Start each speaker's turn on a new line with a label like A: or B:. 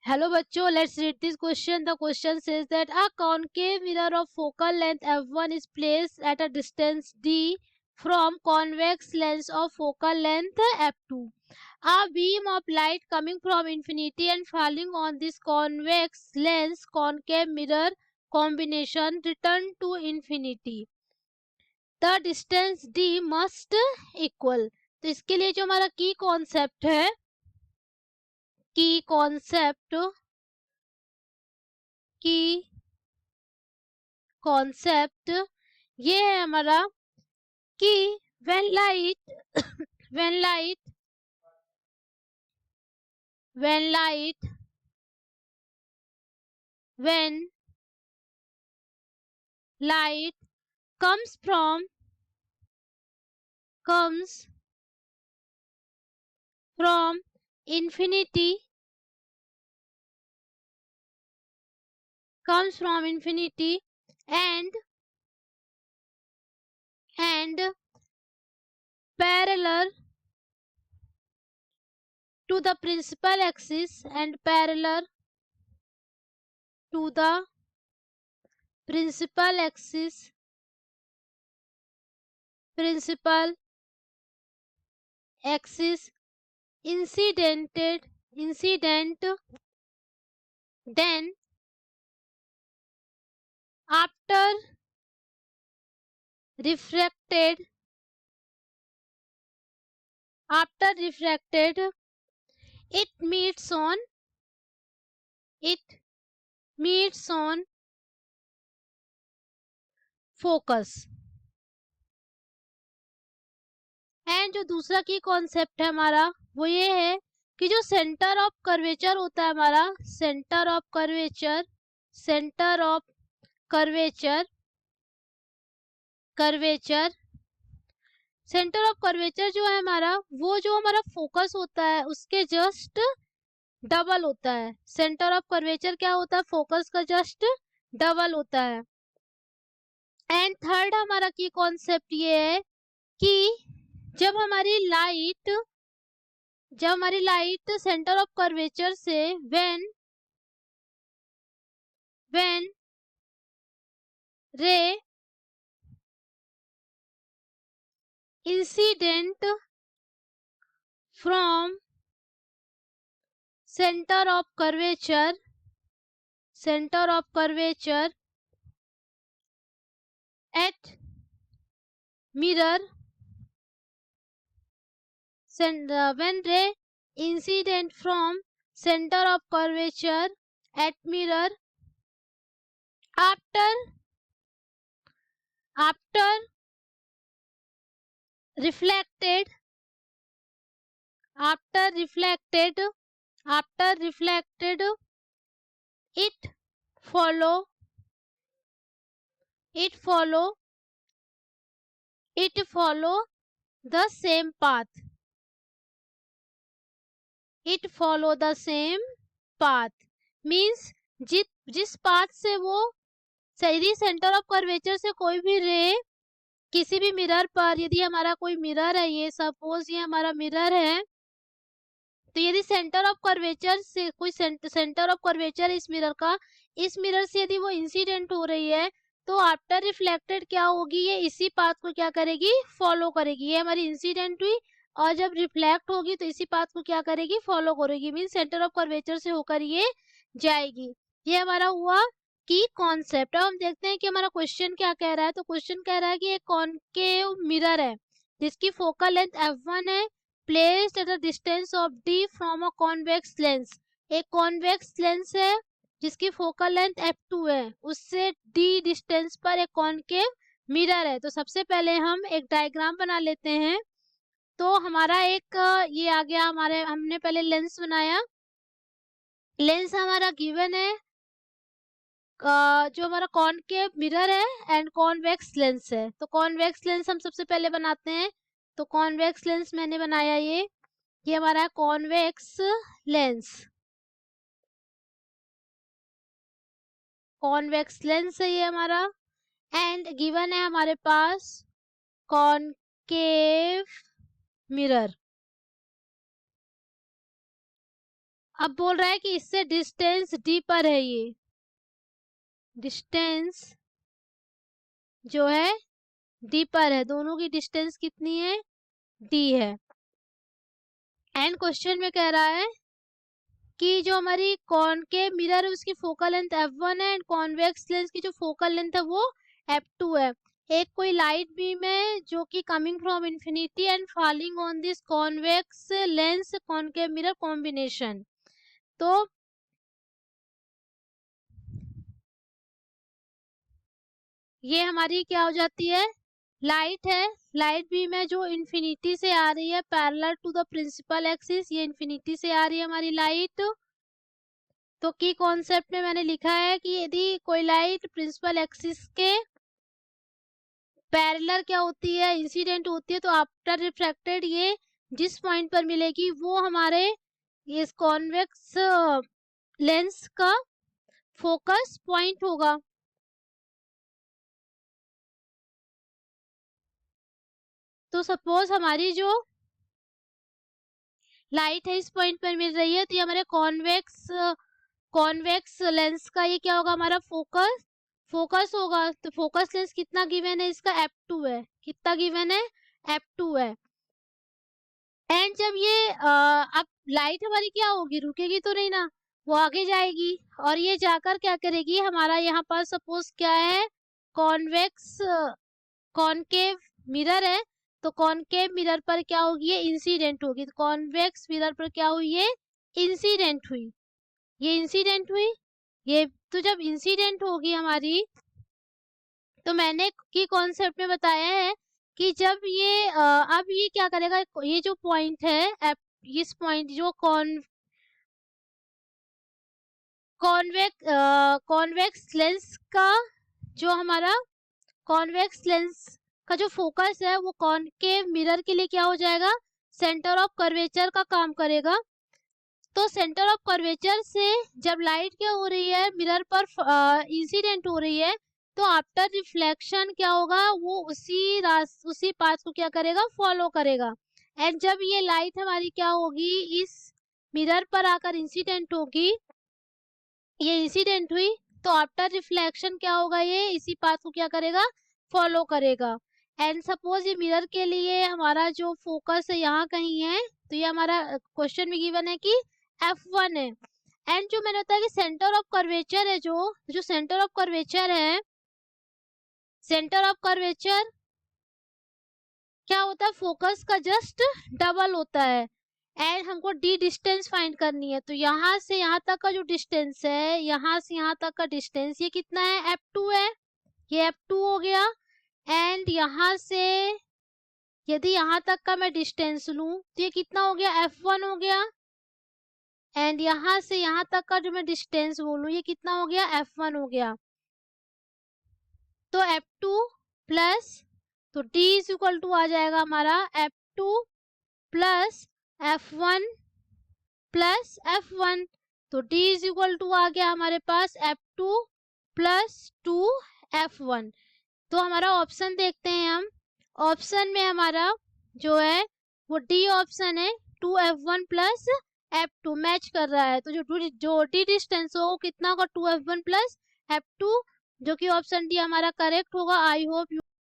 A: Hello बच्चों, let's read this question. The question says that a concave mirror of focal length f1 is placed at a distance d from convex lens of focal length f2. A beam of light coming from infinity and falling on this convex lens concave mirror combination return to infinity. The distance d must equal. तो इसके लिए जो हमारा की concept है, की concept ये है हमारा कि when light comes from infinity and parallel to the principal axis incident, then after refracted it meets on focus. And जो दूसरा की कॉन्सेप्ट है हमारा वो ये है कि जो सेंटर ऑफ कर्वेचर होता है हमारा, सेंटर ऑफ कर्वेचर जो है हमारा, वो जो हमारा फोकस होता है उसके जस्ट डबल होता है. सेंटर ऑफ कर्वेचर क्या होता है? फोकस का जस्ट डबल होता है. एंड थर्ड हमारा की कॉन्सेप्ट ये है कि जब हमारी लाइट सेंटर ऑफ कर्वेचर से when ray incident from centre of curvature at mirror, when ray incident from center of curvature at mirror after reflected it follow the same path. Means जिस path से वो यदि centre of curvature से कोई भी रे किसी भी मिरर पर, यदि हमारा कोई मिरर है, ये सपोज ये हमारा मिरर है, तो यदि सेंटर ऑफ कर्वेचर से कोई सेंटर ऑफ कर्वेचर इस मिरर से यदि वो इंसिडेंट हो रही है, तो आफ्टर रिफ्लेक्टेड क्या होगी, ये इसी पाथ को क्या करेगी? फॉलो करेगी. ये हमारी इंसिडेंट हुई और जब रिफ्लेक्ट होगी तो इसी पाथ को क्या करेगी? फॉलो करेगी. मीन सेंटर ऑफ कर्वेचर से होकर ये जाएगी. ये हमारा हुआ की कॉन्सेप्ट. अब हम देखते हैं कि हमारा क्वेश्चन क्या कह रहा है. तो क्वेश्चन कह रहा है कि एक कॉनकेव मिरर है जिसकी फोकल लेंथ f1 है, placed at a distance of d from a convex lens. एक कॉन्वेक्स लेंस है जिसकी फोकल लेंथ f2 है, उससे d डिस्टेंस पर एक कॉनकेव मिरर है. तो सबसे पहले हम एक डायग्राम बना लेते हैं. तो हमारा एक ये आ गया, हमने पहले लेंस बनाया. लेंस हमारा गिवन है, जो हमारा कॉनकेव मिरर है एंड कॉन्वेक्स लेंस है. तो कॉन्वेक्स लेंस हम सबसे पहले बनाते हैं. तो कॉन्वेक्स लेंस मैंने बनाया, ये हमारा कॉन्वेक्स लेंस है ये हमारा. एंड गिवन है हमारे पास कॉनकेव मिरर. अब बोल रहा है कि इससे डिस्टेंस डी पर है, ये डिस्टेंस जो है डी पर है, दोनों की डिस्टेंस कितनी है, डी है। एंड क्वेश्चन में कह रहा है कि जो हमारी कॉनकेव मिरर है उसकी फोकल लेंथ f1 है एंड कॉन्वेक्स लेंस की जो फोकल लेंथ है वो f2 है। एक कोई लाइट बीम है जो कि coming from infinity and falling on this convex lens concave mirror combination. तो ये हमारी क्या हो जाती है, लाइट है, लाइट बीम है जो इंफिनिटी से आ रही है parallel to the principal axis, ये इंफिनिटी से आ रही है हमारी लाइट। तो की कॉन्सेप्ट में मैंने लिखा है कि यदि कोई लाइट प्रिंसिपल एक्सिस के पैरेलल क्या होती है, इंसिडेंट होती है, तो आफ्टर रिफ्रैक्टेड ये जिस पॉइंट पर मिलेगी वो हमारे इस कॉन्वेक्स लेंस का फोकस पॉइंट होगा। तो सपोज हमारी जो लाइट है इस पॉइंट पर मिल रही है, तो ये हमारे कॉन्वेक्स लेंस का ये क्या होगा, हमारा फोकस होगा। तो फोकस लेंस कितना गिवन है, इसका f2 है, कितना गिवन है, f2 है। एंड जब ये अब लाइट हमारी क्या होगी, रुकेगी तो नहीं ना, वो आगे जाएगी और ये जाकर क्या करेगी, हमारा यहाँ पर सपोज क्या है, कॉनकेव मिरर है, तो कॉनकेव मिरर पर क्या होगी, ये इंसिडेंट होगी। तो कॉन्वेक्स मिरर पर क्या हुई, ये इंसिडेंट हुई, ये इंसिडेंट हुई, ये तो जब इंसिडेंट होगी हमारी, तो मैंने की कॉन्सेप्ट में बताया है कि जब ये अब ये क्या करेगा, ये जो पॉइंट है इस पॉइंट जो कॉन्वेक्स लेंस का जो हमारा कॉन्वेक्स लेंस का जो फोकस है वो कॉनकेव मिरर के लिए क्या हो जाएगा, सेंटर ऑफ कर्वेचर का काम करेगा। तो सेंटर ऑफ कर्वेचर से जब लाइट क्या हो रही है, मिरर पर इंसिडेंट हो रही है, तो आफ्टर रिफ्लेक्शन क्या होगा, वो उसी पाथ को क्या करेगा, फॉलो करेगा। एंड जब ये लाइट हमारी क्या होगी, इस मिरर पर आकर इंसिडेंट होगी, ये इंसिडेंट हुई, तो आफ्टर रिफ्लेक्शन क्या होगा, ये इसी पाथ को क्या करेगा, फॉलो करेगा। एंड सपोज ये मिरर के लिए हमारा जो फोकस है यहाँ कहीं है, तो ये हमारा क्वेश्चन में गिवन है कि f1 है। एंड जो मैंने बताया कि सेंटर ऑफ कर्वेचर है, जो सेंटर ऑफ कर्वेचर है, सेंटर ऑफ कर्वेचर क्या होता है, फोकस का जस्ट डबल होता है। एंड हमको डी डिस्टेंस फाइंड करनी है, तो यहाँ से यहाँ तक का जो डिस्टेंस है, यहाँ से यहाँ तक का डिस्टेंस ये कितना है, f2 है, ये f2 हो गया। एंड यहाँ से यदि यहाँ तक का मैं डिस्टेंस लूं तो ये कितना हो गया, f1 हो गया। एंड यहाँ से यहाँ तक का जो मैं डिस्टेंस बोलूं ये कितना हो गया, f1 हो गया। तो f2 प्लस, तो d इज इक्वल टू आ जाएगा हमारा f2 plus f1 plus f1, तो d इज इक्वल टू आ गया हमारे पास f2 प्लस 2f1। तो हमारा ऑप्शन देखते हैं हम, ऑप्शन में हमारा जो है वो डी ऑप्शन है, 2f1 प्लस f2 मैच कर रहा है। तो जो डी डिस्टेंस हो वो कितना होगा, 2f1 प्लस f2, जो कि ऑप्शन डी हमारा करेक्ट होगा। I hope